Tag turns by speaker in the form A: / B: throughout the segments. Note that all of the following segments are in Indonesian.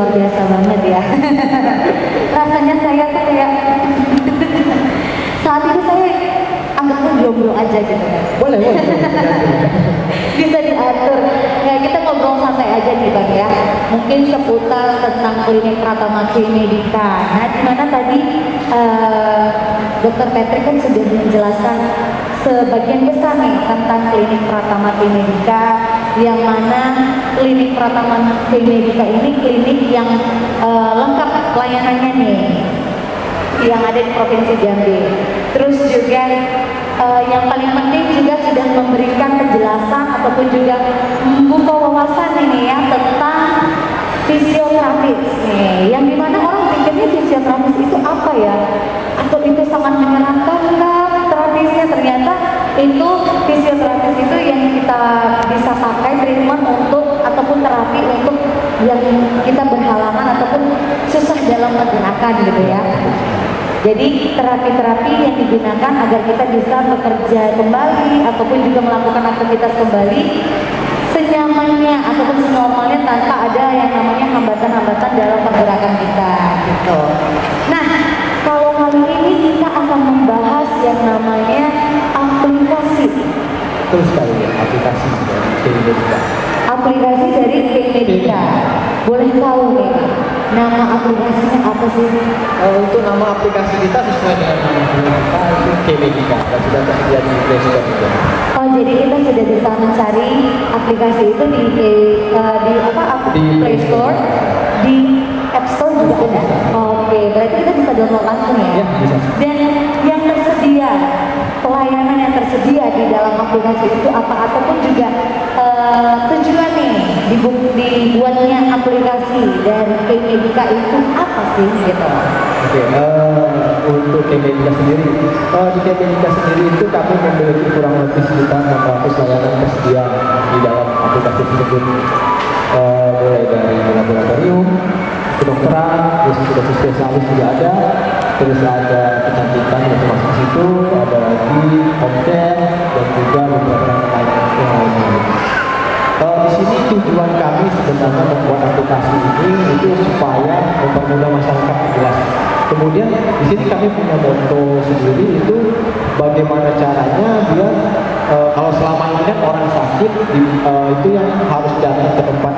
A: luar biasa banget ya. Rasanya saya tuh kayak saat itu saya anggapnya jomblo aja gitu ya.
B: Boleh, boleh.
A: Bisa diatur. Ya kita ngobrol santai aja nih Bang ya. Mungkin seputar tentang klinik Pratama Medika. Nah, di mana tadi Dr. Patrick kan sudah menjelaskan sebagian besar nih tentang klinik Pratama Medika, yang mana klinik Pratama Medika ini klinik yang lengkap pelayanannya nih, yang ada di Provinsi Jambi. Terus juga yang paling penting juga sudah memberikan penjelasan ataupun juga membuka wawasan ini ya tentang fisioterapis nih, yang dimana orang pikirnya fisioterapis itu apa ya, atau itu sangat menyenangkan enggak terapisnya. Ternyata itu fisioterapis itu yang kita bisa pakai treatment untuk ataupun terapi untuk yang kita berhalangan ataupun susah dalam pergerakan gitu ya. Jadi terapi-terapi yang digunakan agar kita bisa bekerja kembali ataupun juga melakukan aktivitas kembali senyamannya ataupun senormalnya tanpa ada yang namanya hambatan-hambatan dalam pergerakan kita gitu. Nah, kalau kali ini kita akan membahas yang namanya aplikasi.
B: Terus sekali ya, aplikasi dari Medika.
A: Aplikasi dari Medika. Boleh tahu nih, nama aplikasinya apa sih?
B: Untuk nama aplikasi kita sesuai dengan nama kita itu Medika dan sudah tersedia di Play Store juga.
A: Oh, jadi kita sudah bisa mencari aplikasi itu di Play Store, di App Store juga ada. Oke, berarti kita bisa download langsung ya?
B: Ya, bisa.
A: Dan yang tersedia, pelayanan yang tersedia di dalam aplikasi itu apa, ataupun juga tujuan nih dibuatnya aplikasi dari Medika itu apa sih gitu?
B: Oke, untuk Medika sendiri, di Medika sendiri itu kami memiliki kurang lebih sekitar 600 layanan tersedia di dalam aplikasi tersebut, mulai dari laboratorium, kedokteran, terus spesialis juga ada, terus ada kecantikan yang termasuk situ, ada lagi home care dan juga beberapa yang lainnya. Di sini tujuan kami sebenarnya membuat aplikasi ini itu supaya mempermudah masyarakat jelas. Kemudian di sini kami punya moto sendiri, itu bagaimana caranya biar kalau selama ini kan orang sakit itu yang harus datang ke tempat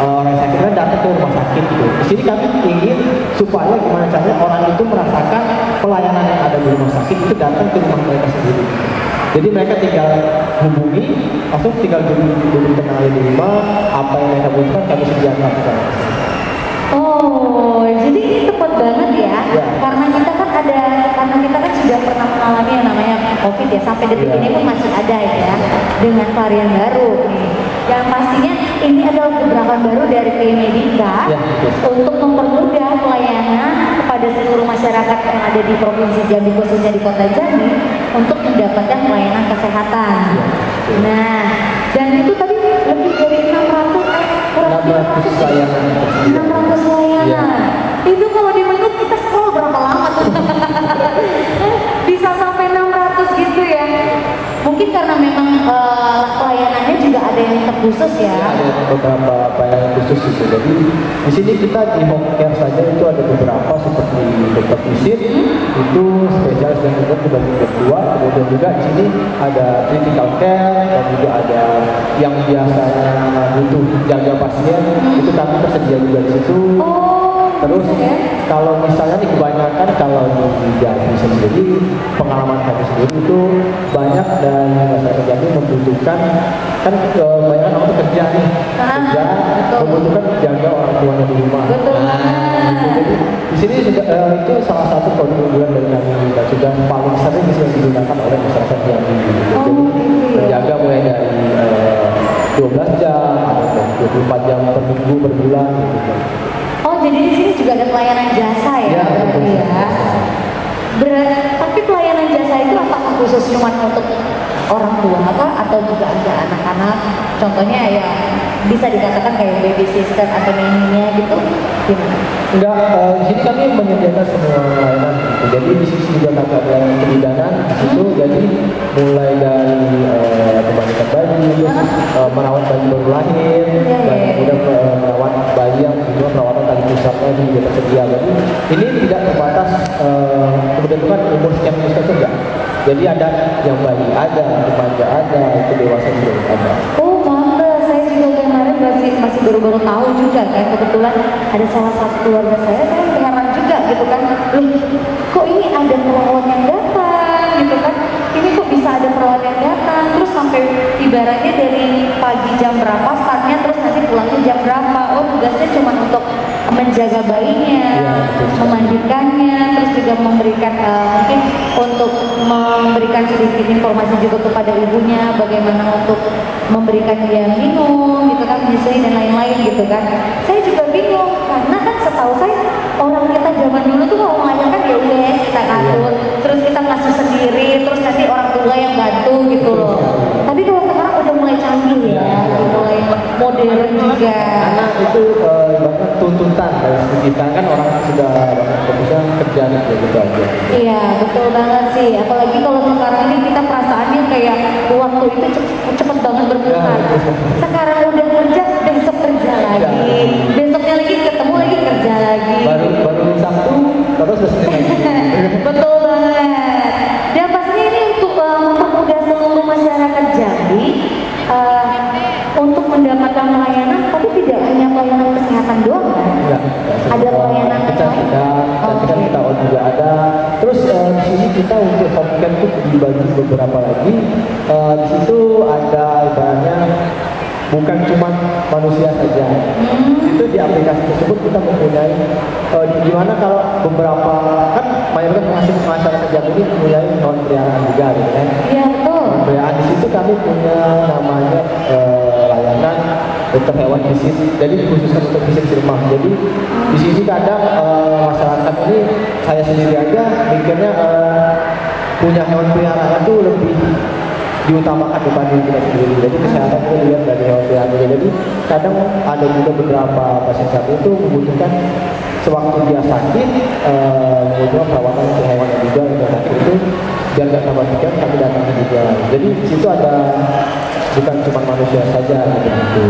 B: orang sakit kan datang ke rumah sakit gitu. Di sini kami ingin supaya gimana caranya orang itu merasakan pelayanan yang ada di rumah sakit itu datang ke rumah mereka sendiri. Jadi mereka tinggal hubungi, langsung tinggal duduk kenali di rumah, apa yang mereka butuhkan kami sediakan.
A: Oh, jadi ini tepat banget ya. Karena kita kan sudah pernah mengalami yang namanya COVID ya, sampai detik ini pun masih ada ya dengan varian baru nih. Yang pastinya ini adalah gebrakan baru dari Medika untuk mempermudah pelayanan kepada seluruh masyarakat yang ada di Provinsi Jambi, khususnya di Kota Jambi, untuk mendapatkan pelayanan kesehatan. Nah, dan itu tadi lebih dari 600
B: layanan.
A: 600 layanan. Itu kalau di menit kita scroll berapa lama tuh? Bisa sampai 600 gitu ya. Mungkin karena memang pelayanannya juga ada yang terkhusus ya.
B: Ada beberapa pelayanan khusus gitu. Jadi di sini kita di home care saja itu ada beberapa seperti dokter fisik, itu spesialis yang juga dibagi berdua. Kemudian juga di sini ada critical care dan juga ada yang biasanya butuh jaga pasien, itu kami tersedia juga di situ. Terus kalau misalnya nih kebanyakan kalau di Jambi sendiri, pengalaman kami sendiri itu banyak dari masyarakat Jambi membutuhkan, kan kebanyakan orang kerja nih, kerja membutuhkan jaga orang tuanya di rumah. Jadi di sini itu salah satu produk unggulan dari kami dan sudah paling sering bisa digunakan oleh masyarakat Jambi. Jadi terjaga mulai dari 12 jam atau 24 jam per minggu per bulan gitu.
A: Oh, jadi di sini juga ada pelayanan jasa ya? Tapi pelayanan jasa itu apakah khusus cuma untuk orang tua atau juga ada anak-anak? Contohnya ya bisa dikatakan kayak baby sister atau neninya gitu? Gimana?
B: Enggak, di sini kami menyediakan semua layanan gitu. Jadi di sini juga kami ada layanan kebidanan di situ. Jadi mulai dari pemandian bayi, merawat bayi baru lahir, dan kemudian merawat bayi yang juga perawatan ini tidak terbatas kemudian kan umur sekian itu enggak. Jadi ada yang bayi ada, remaja ada, itu dewasa juga ada.
A: Oh pantes, saya juga kemarin masih baru-baru tahu juga kan, kebetulan ada salah satu keluarga saya heran juga gitu kan, loh kok ini ada perawat yang datang gitu kan, ini kok bisa ada perawat yang datang, terus sampai ibaratnya dari pagi jam berapa startnya, terus nanti pulangnya jam berapa, oh tugasnya cuma untuk menjaga bayinya,
B: ya,
A: memandikannya, terus juga memberikan mungkin untuk memberikan sedikit informasi juga kepada ibunya bagaimana untuk memberikan dia minum gitu kan, menyusui dan lain-lain gitu kan. Saya juga bingung karena kan setahu saya orang kita zaman dulu tuh kalau melahirkan ya wes kita atur, terus kita ngasuh sendiri, terus nanti orang tua yang bantu gitu loh. Tapi kalau sekarang udah mulai canggih ya, mulai modern juga.
B: Karena itu bahkan tuntutan dari segi kan orang sudah fokusnya kerja gitu aja.
A: Iya betul banget sih, apalagi kalau sekarang ini kita perasaannya kayak waktu itu cepet banget berputar. Sekarang udah kerja, besok kerja lagi, besoknya lagi ketemu lagi kerja lagi.
B: Baru Sabtu terus selesai lagi.
A: Betul banget. Dan pastinya ini untuk mempermudah seluruh masyarakat Jambi untuk mendapatkan pelayanan, tapi tidak hanya pelayanan kesehatan doang kan?
B: Enggak,
A: ada pelayanan
B: kecantikan, kecantikan kita juga ada. Terus di sini kita untuk home care itu dibagi beberapa lagi. Di situ ada ibaratnya bukan cuma manusia saja. Itu di aplikasi tersebut kita mempunyai gimana kalau beberapa kan mayoritas masyarakat Jambi ini mempunyai hewan peliharaan juga gitu kan.
A: Iya betul.
B: Peliharaan di situ kami punya namanya layanan dokter hewan visit. Jadi dikhususkan untuk visit di rumah. Jadi di sini kadang masyarakat ini saya sendiri aja mikirnya punya hewan peliharaan itu lebih diutamakan dibanding kita sendiri. Jadi kesehatan itu dilihat dari hewan peliharaan. Jadi kadang ada juga beberapa pasien kami itu membutuhkan sewaktu dia sakit membutuhkan perawatan untuk hewan yang juga yang sakit itu biar nggak tambah pikiran kami datangi juga. Jadi di situ ada bukan cuma manusia saja gitu.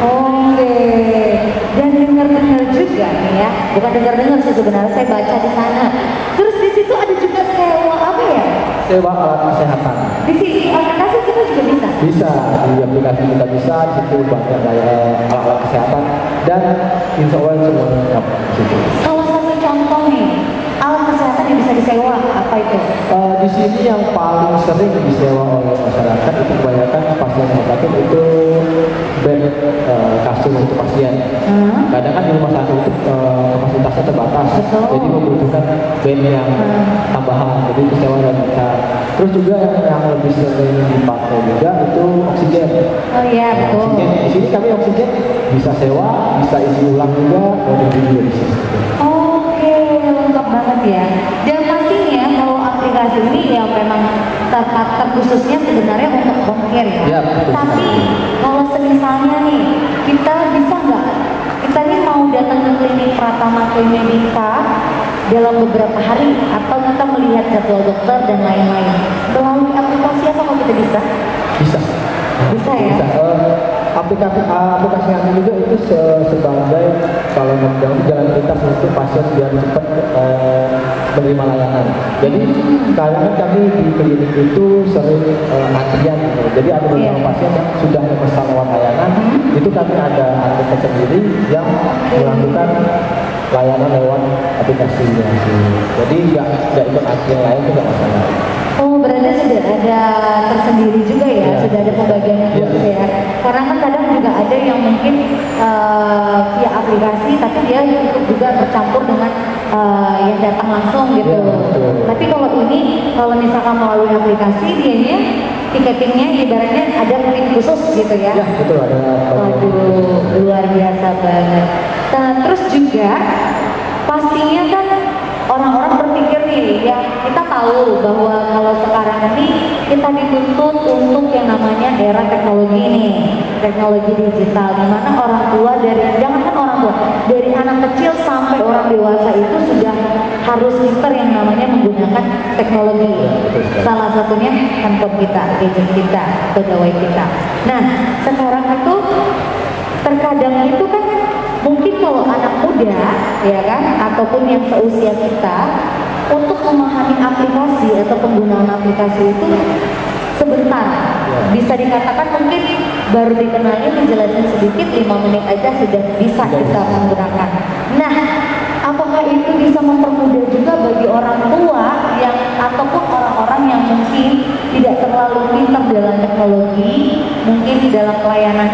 A: Oke. Dan dengar-dengar juga nih ya, bukan dengar-dengar sih sebenarnya, saya baca di sana. Terus di situ ada juga sewa apa ya?
B: Sewa alat kesehatan.
A: Di sini aplikasi kita juga bisa.
B: Bisa di aplikasi kita bisa, di situ banyak alat kesehatan dan insya Allah semua lengkap di situ.
A: Salah satu contoh nih, alat kesehatan yang bisa disewa apa itu?
B: Di sini yang paling sering disewa oleh masyarakat itu kebanyakan pasien sakit itu bed kasur untuk pasien. Kadang kan di rumah sakit itu kapasitasnya terbatas, jadi membutuhkan bed yang tambahan, jadi disewa dan bisa. Terus juga yang lebih sering dipakai juga itu oksigen.
A: Oh iya betul.
B: Oksigen. Di sini kami oksigen bisa sewa, bisa isi ulang juga, dan juga di sini.
A: Oke, lengkap banget ya. Dan pastinya kalau aplikasi ini ya memang terkhususnya sebenarnya untuk home care ya.
B: Ya betul.
A: Tapi kalau semisalnya nih, kita bisa nggak? Kita nih mau datang ke klinik Pratama Klimedika dalam beberapa hari atau kita melihat jadwal dokter dan lain-lain melalui aplikasi apa kalau kita bisa?
B: Bisa.
A: Bisa ya?
B: Bisa. Aplikasi kami juga itu sebagai kalau mengganggu jalan pintas untuk pasien biar cepat menerima layanan. Jadi kadang kami di klinik itu sering antrian. Jadi ada beberapa pasien yang sudah memesan lewat layanan, itu kami ada aplikasi sendiri yang melakukan layanan lewat aplikasinya. Jadi nggak ikut antrian lain itu nggak masalah.
A: Oh berarti sudah ada tersendiri juga ya, sudah ada pembagiannya khusus ya. Karena kan kadang juga ada yang mungkin via aplikasi, tapi dia ikut juga bercampur dengan yang datang langsung gitu. Tapi kalau ini, kalau misalkan melalui aplikasi, dianya tiketingnya ibaratnya ada poin khusus gitu ya.
B: Ya betul ada.
A: Waduh, luar biasa banget. Nah, terus juga pastinya kan orang-orang berpikir nih, ya kita tahu bahwa kalau sekarang ini kita dituntut untuk yang namanya era teknologi nih, teknologi digital, dimana orang tua jangankan orang tua, dari anak kecil sampai orang dewasa itu sudah harus pintar yang namanya menggunakan teknologi. Salah satunya handphone kita, gadget kita, pegawai kita. Nah, sekarang itu terkadang itu kan mungkin kalau anak muda ya kan ataupun yang seusia kita untuk memahami aplikasi atau penggunaan aplikasi itu sebentar, bisa dikatakan mungkin baru dikenalin dijelasin sedikit 5 menit aja sudah bisa kita menggunakan. Nah, apakah itu bisa mempermudah juga bagi orang tua yang ataupun orang-orang yang mungkin tidak terlalu pintar dalam teknologi, mungkin di dalam pelayanan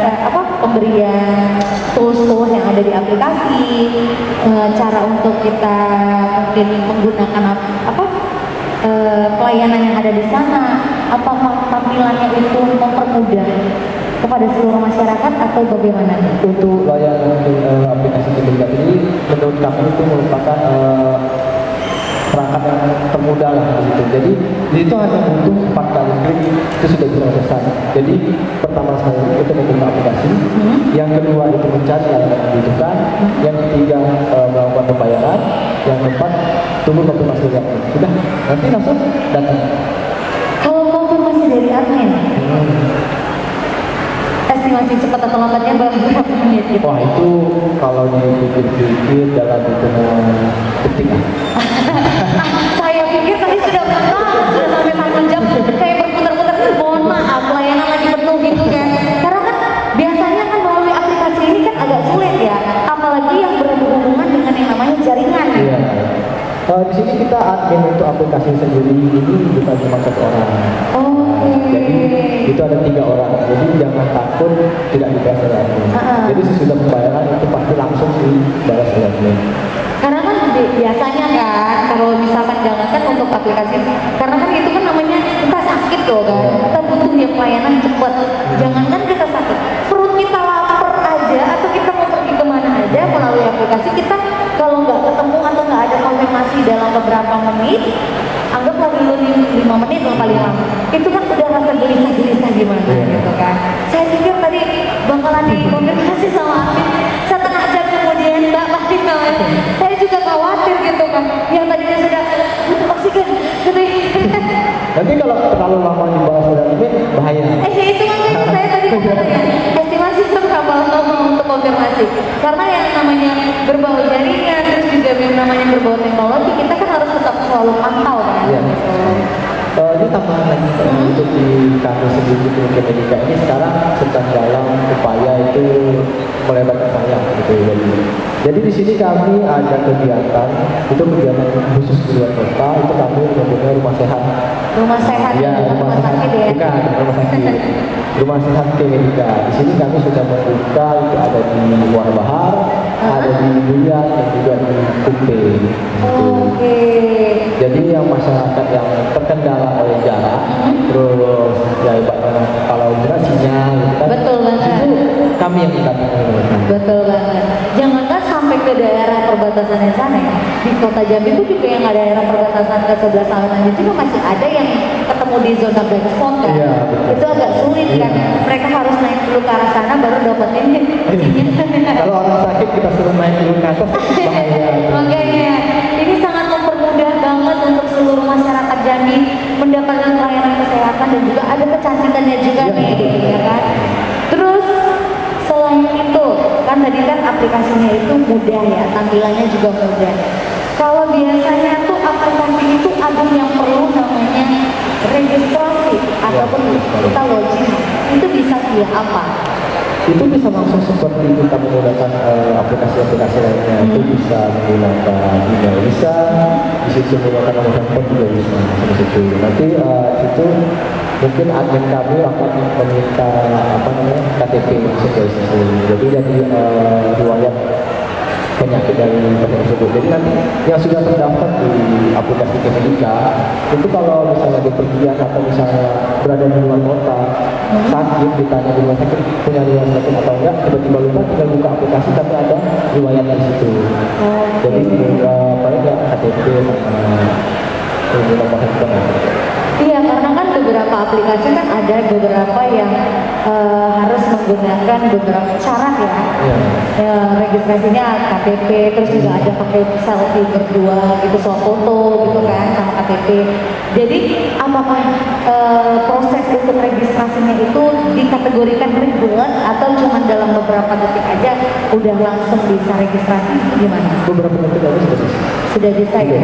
A: pemberian tools-tools yang ada di aplikasi, cara untuk kita mungkin menggunakan pelayanan yang ada di sana, apakah tampilannya itu mempermudah kepada seluruh masyarakat atau bagaimana?
B: Untuk layanan aplikasi KPMK ini menurut kami itu merupakan perangkat yang termudah lah gitu. Jadi itu hanya butuh 4 kali klik itu sudah bisa selesai. Jadi pertama sekali itu membuka aplikasi, yang kedua itu mencari yang dibutuhkan, yang ketiga melakukan pembayaran, yang keempat tunggu konfirmasi dari admin. Sudah, nanti langsung datang.
A: Kalau konfirmasi dari admin, estimasi cepat atau lambatnya berapa menit gitu?
B: Wah itu kalau dipikir-pikir dalam hitungan detik.
A: Saya pikir tadi sudah sampai 1 jam kayak berputar-putar. Mohon maaf, layanan lagi penuh gitu kan. Karena kan biasanya kan melalui aplikasi ini kan agak sulit ya, apalagi yang berhubungan dengan yang namanya jaringan.
B: Iya. Di sini kita admin untuk aplikasi sendiri ini bukan cuma 1 orang. Jadi itu ada 3 orang. Jadi jangan takut tidak dibalas oleh admin. Jadi sesudah pembayaran itu pasti langsung dibalas oleh admin.
A: Karena kan biasanya kan kalau misalkan jangankan untuk aplikasi, karena kan itu kan namanya kita sakit loh kan, kita butuh ya pelayanan cepat. Jangankan kita sakit, perut kita lapar aja atau kita mau pergi kemana aja melalui aplikasi, kita kalau nggak ketemu atau nggak ada konfirmasi dalam beberapa menit, anggaplah dulu 5 menit lah paling lama, itu kan udah rasa gelisah gimana gitu kan. Saya pikir tadi bakalan dikonfirmasi sama admin setengah jam kemudian Mbak pasti namanya. Saya juga khawatir gitu kan, yang tadinya sudah butuh oksigen gitu.
B: Nanti kalau terlalu lama dibalas oleh admin bahaya.
A: Itu makanya saya tadi katanya estimasi berapa lama untuk konfirmasi, karena yang namanya berbau jaringan terus juga yang namanya berbau teknologi, kita kan harus tetap selalu pantau kan.
B: Ini tambahan lagi untuk di kami sendiri di KPMK ini sekarang sedang dalam upaya itu melebarkan sayap gitu. Jadi di sini kami ada kegiatan khusus di luar kota, itu kami mempunyai rumah sehat.
A: Rumah sehat
B: ya, rumah sakit ya? Bukan, rumah sakit. Rumah sehat KPMK. Di sini kami sudah membuka, itu ada di Muara Bahar, ada di Bulian, dan juga di Kumpe. Jadi yang masyarakat yang terkendala oleh jarak, terus ya ibaratnya kalau durasinya gitu kan.
A: Betul banget.
B: Itu kami yang mendampingi.
A: Betul banget. Jangankan sampai ke daerah perbatasan yang sana ya. Di Kota Jambi itu juga yang ada daerah perbatasan ke sebelah sana juga masih ada yang ketemu di zona black spot kan.
B: Iya,
A: itu agak sulit kan. Mereka harus naik dulu ke arah sana baru dapetin.
B: Kalau orang sakit kita suruh naik dulu ke atas bahaya.
A: Makanya ini sangat mempermudah banget untuk seluruh masyarakat Jambi mendapatkan pelayanan kesehatan dan juga ada kecantikannya juga nih, ya kan. Terus selain itu kan tadi kan aplikasinya itu mudah ya, tampilannya juga mudah. Kalau biasanya tuh aplikasi itu ada yang perlu namanya registrasi ataupun kita login, itu bisa via apa?
B: Itu bisa langsung seperti kita menggunakan aplikasi-aplikasi lainnya. Itu bisa menggunakan email, bisa bisa menggunakan nomor handphone juga bisa seperti itu. Nanti itu mungkin admin kami akan meminta KTP masuk ke situ. Jadi dari riwayat penyakit dari pasien tersebut. Jadi nanti yang sudah terdaftar di aplikasi KPMK itu kalau misalnya bepergian atau misalnya berada di luar kota sakit, ditanya di rumah sakit punya riwayat sakit atau enggak, tiba-tiba lupa tinggal buka aplikasi tapi ada riwayat di situ. Jadi paling nggak KTP sama nomor handphone.
A: Iya, karena kan beberapa aplikasi kan ada beberapa yang harus menggunakan beberapa syarat ya. Registrasinya KTP, terus juga ada pakai selfie berdua gitu, foto gitu kan sama KTP. Jadi apakah proses untuk registrasinya itu dikategorikan ribet atau cuma dalam beberapa detik aja udah langsung bisa registrasi gimana?
B: Beberapa detik aja sudah selesai.
A: Sudah bisa ya?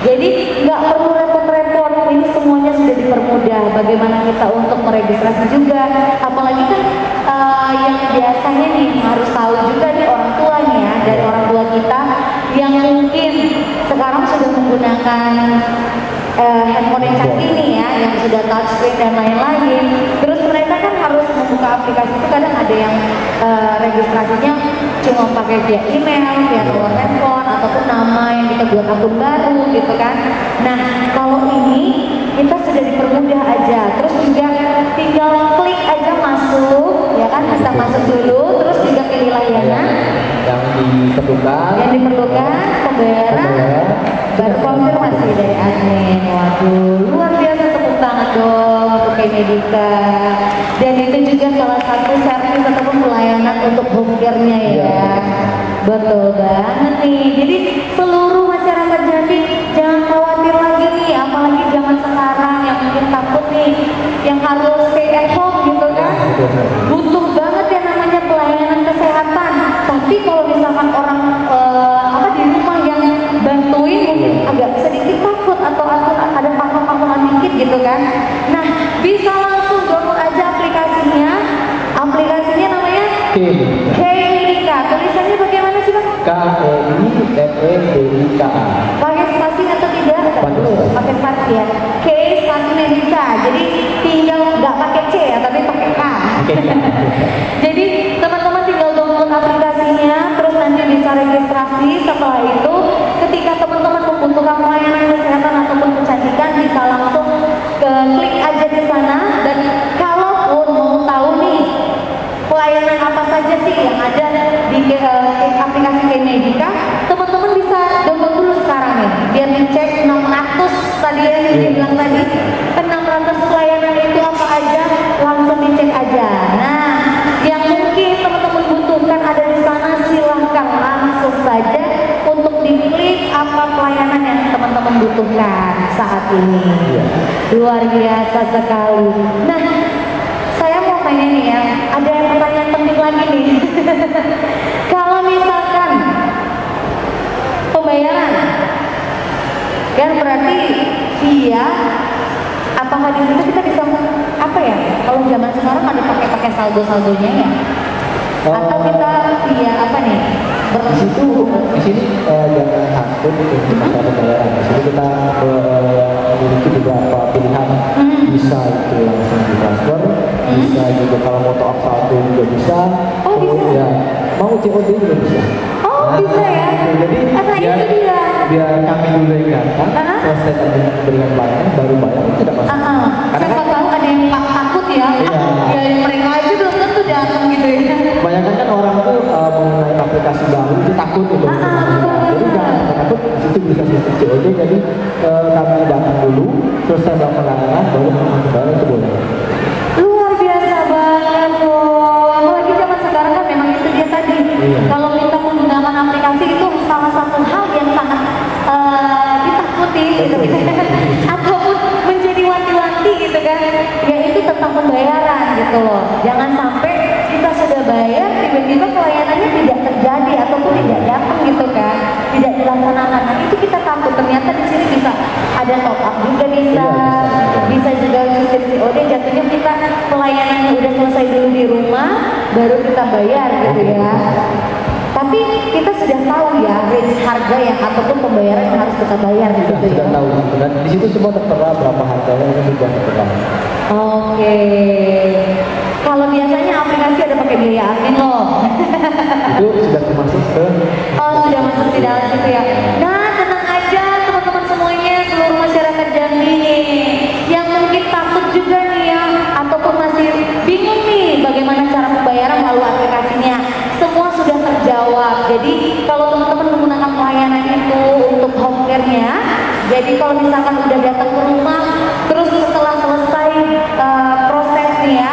A: Jadi nggak perlu repot-repot, ini semuanya sudah dipermudah. Bagaimana kita untuk meregistrasi juga, apalagi kan yang biasanya nih harus tahu juga nih orang tuanya ya, dari orang tua kita yang mungkin sekarang sudah menggunakan handphone yang canggih nih ya, yang sudah touchscreen dan lain-lain. Terus mereka kan harus membuka aplikasi itu, kadang ada yang registrasinya cuma pakai via email, via nomor handphone, ataupun nama yang kita buat akun baru gitu kan. Nah kalau ini kita sudah dipermudah aja, terus juga tinggal klik aja masuk, ya kan, bisa masuk dulu, terus juga pilih layanan
B: yang diperlukan,
A: pembayaran, baru konfirmasi dari admin. Waduh, luar biasa, tepuk tangan dong untuk K-Medica. Dan itu juga salah satu servis ataupun pelayanan untuk home care-nya ya. Betul banget nih. Jadi seluruh masyarakat Jambi jangan khawatir lagi nih, apalagi zaman sekarang yang mungkin takut nih, yang harus stay at home gitu kan. Butuh banget ya namanya pelayanan kesehatan. Tapi kalau misalkan orang di rumah yang bantuin mungkin agak sedikit takut atau ada pangkal-pangkalan dikit gitu kan. Nah, bisa langsung download aja aplikasinya. Aplikasinya namanya K-Medica. Tulisannya bagaimana sih Bang?
B: K-E-M-E-D-I-K-A.
A: Pakai spasi atau tidak? Pakai spasi ya. K-Medica. Jadi tinggal nggak pakai C ya, tapi pakai K. Jadi teman-teman tinggal download aplikasinya, terus nanti bisa registrasi. Setelah itu, ketika teman-teman membutuhkan pelayanan kesehatan ataupun kecantikan, bisa langsung klik aja di sana. Dan kalaupun mau tahu nih pelayanan apa saja sih yang ada di aplikasi K-Medica, teman-teman bisa download dulu sekarang nih, biar dicek 600 tadi yang dibilang tadi, 600 pelayanan itu apa aja, langsung dicek aja. Nah, yang mungkin teman-teman butuhkan ada di sana, silahkan langsung saja untuk diklik apa pelayanan yang teman-teman butuhkan saat ini. Luar biasa sekali. Nah, saya mau tanya nih ya, ada yang pertanyaan penting lagi nih. Kalau misalkan pembayaran, kan berarti via, apakah di situ kita bisa apa ya? Kalau zaman sekarang ada pakai saldo-saldonya ya? Atau kita via apa nih?
B: Di sini jangan takut untuk masalah pembayaran. Di sini kita memiliki beberapa pilihan. Bisa itu langsung di transfer, bisa juga kalau mau top up saldo juga bisa.
A: Oh bisa?
B: Ya, mau COD juga bisa.
A: Oh bisa ya?
B: Gitu. Biar kami dulu yang datang, proses berikan pelayanan baru bayar, itu tidak masalah.
A: Siapa tahu ada yang takut ya? Ya mereka aja belum tentu datang gitu ya.
B: Kebanyakan kan orang tuh mengenai aplikasi baru itu takut gitu. Jadi jangan takut, di situ bisa sistem COD. Jadi kami datang dulu, selesai pelayanan, baru bayar, itu boleh.
A: Luar biasa banget loh. Apalagi zaman sekarang kan memang itu dia tadi. Kalau kita menggunakan aplikasi itu salah satu hal yang sangat ditakuti gitu. Ataupun menjadi wanti-wanti gitu kan. Yaitu tentang pembayaran gitu loh. Jangan sampai kita sudah bayar, tiba-tiba pelayanannya tidak terjadi ataupun tidak datang gitu kan, tidak dilaksanakan. Nah itu kita takut. Ternyata di sini bisa ada top up juga bisa juga sistem COD. Jatuhnya kita pelayanannya udah selesai dulu di rumah, baru kita bayar gitu ya. Tapi kita sudah tahu ya range harga yang ataupun pembayaran yang harus kita bayar gitu ya.
B: Sudah tahu. Dan di situ semua tertera berapa harganya, itu sudah tertera.
A: Oke. Kalau biasanya aplikasi ada pakai biaya admin loh.
B: Itu sudah termasuk ke?
A: Oh sudah masuk di dalam situ ya. Nah tenang aja teman-teman semuanya, seluruh masyarakat Jambi yang mungkin takut juga nih ya, ataupun masih bingung nih bagaimana cara pembayaran melalui aplikasinya. Semua sudah terjawab. Jadi kalau teman-teman menggunakan pelayanan itu untuk home care-nya, jadi kalau misalkan udah datang ke rumah, terus setelah selesai prosesnya ya,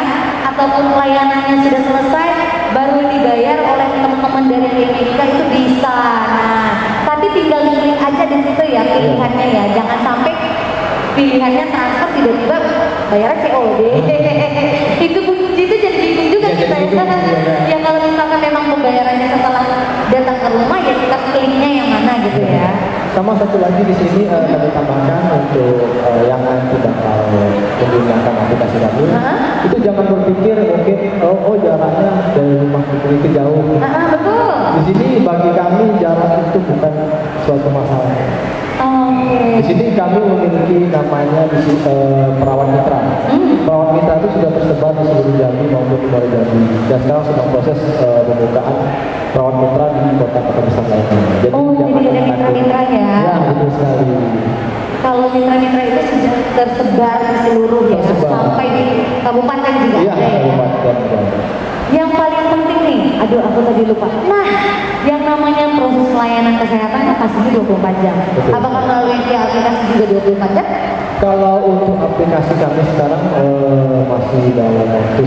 A: ataupun pelayanannya sudah selesai, baru dibayar oleh teman-teman dari K-Medica itu bisa. Nah, tapi tinggal klik aja di situ ya pilihannya ya. Jangan sampai pilihannya transfer tiba-tiba bayar COD. itu jadi bingung juga kita ya. Ya kalau misalkan memang pembayarannya setelah
B: sama satu lagi di sini kami tambahkan untuk yang nanti bakal menggunakan aplikasi kami, itu jangan berpikir mungkin jaraknya dari rumah itu jauh.
A: Betul.
B: Di sini bagi kami jarak itu bukan suatu masalah. Di sini kami memiliki namanya perawat mitra. Perawat mitra itu sudah tersebar di seluruh Jambi maupun di luar Jambi. Dan sekarang sedang proses pembukaan perawat mitra di kota-kota besar lainnya. Jadi
A: jadi ada mitra-mitranya.
B: Ya, betul sekali.
A: Kalau mitra-mitra itu sudah tersebar di seluruh ya, sampai di kabupaten juga.
B: Iya, kabupaten.
A: Yang paling penting nih, aduh aku tadi lupa. Nah, yang namanya proses layanan kesehatan kan pastinya 24 jam.
B: Betul.
A: Apakah melalui via aplikasi juga 24 jam?
B: Kalau untuk aplikasi kami sekarang masih dalam waktu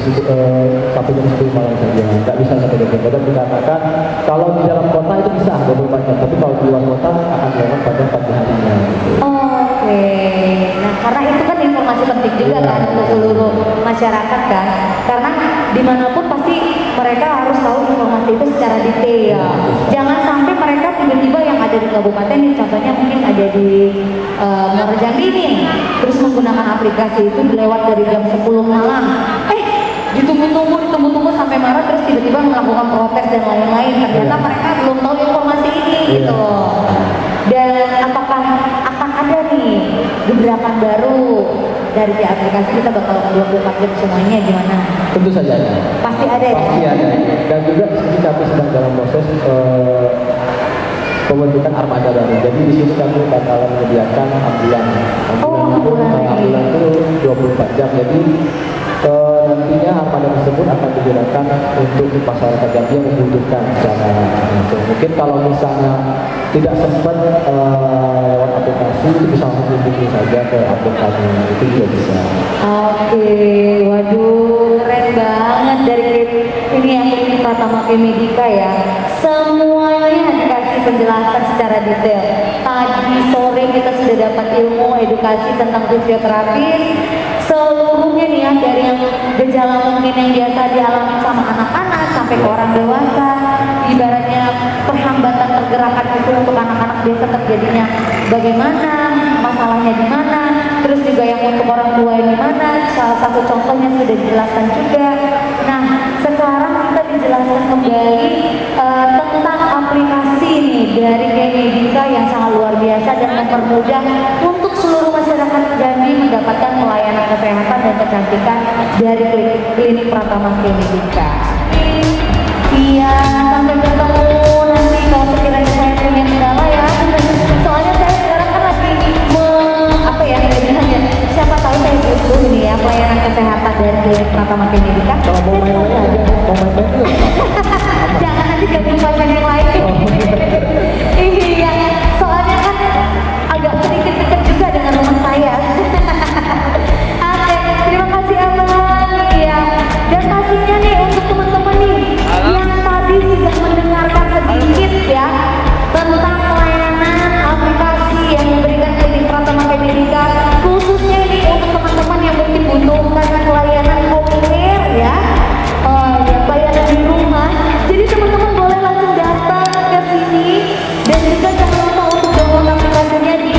B: sampai jam 10 malam saja, nggak bisa sampai 24 jam. Dikatakan kalau di dalam kota itu bisa 24 jam, tapi kalau di luar kota akan lewat pada pagi harinya.
A: Oke, nah karena itu kan informasi penting juga kan untuk seluruh masyarakat kan, karena dimanapun pasti mereka harus tahu informasi itu secara detail. Jangan sampai mereka tiba-tiba yang ada di kabupaten nih, contohnya mungkin ada di Muara Jambi nih, terus menggunakan aplikasi itu lewat dari jam 10 malam. Ditunggu-tunggu sampai marah, terus tiba-tiba melakukan protes dan lain-lain. Ternyata mereka belum tahu informasi ini gitu loh. Dan apakah akan ada nih gebrakan baru dari aplikasi kita bakal 24 jam semuanya gimana?
B: Tentu saja ada.
A: Pasti ada ya?
B: Pasti ada. Dan juga di kami sedang dalam proses pembentukan armada baru. Jadi di sini kami bakalan menyediakan ambulan. Ambulan itu 24 jam. Jadi nantinya armada tersebut akan digunakan untuk masyarakat Jambi yang membutuhkan secara langsung. Mungkin kalau misalnya tidak sempat lewat aplikasi, itu bisa langsung hubungi saja ke update kami, itu juga bisa.
A: Oke, waduh keren banget dari ini yang Klinik Pratama Medika ya. Semuanya dikasih penjelasan secara detail. Tadi sore kita sudah dapat ilmu edukasi tentang fisioterapis. Seluruhnya nih ya, dari yang gejala mungkin yang biasa dialami sama anak-anak sampai ke orang dewasa, ibaratnya perhambatan pergerakan itu untuk anak-anak biasa terjadinya bagaimana, masalahnya di mana, terus juga yang untuk orang tua di mana, salah satu contohnya sudah dijelaskan juga. Nah, sekarang kita dijelaskan kembali tentang aplikasi nih dari Medika yang sangat luar biasa dan mempermudah untuk seluruh masyarakat Jambi mendapatkan pelayanan kesehatan dan kecantikan dari Klinik Pratama Medika. Iya, sampai ketemu nanti kalau sekiranya saya punya kendala ya. Soalnya saya sekarang kan lagi siapa tahu saya butuh ini ya pelayanan kesehatan dari Klinik Pratama Medika.
B: Kalau mau main-main aja, mau main-main juga.
A: Jangan nanti gabung pacar yang lain. Iya, soalnya kan agak sedikit dekat juga dengan rumah saya. Oke, terima kasih Abang. Iya, dan pastinya nih untuk teman-teman nih yang tadi sudah mendengarkan sedikit ya tentang pelayanan aplikasi yang diberikan Klinik Pratama Medika, khususnya ini untuk teman-teman yang mungkin butuhkan pelayanan populer ya. Bayaran di rumah. Jadi teman-teman boleh langsung datang ke sini dan juga jangan lupa untuk download aplikasinya di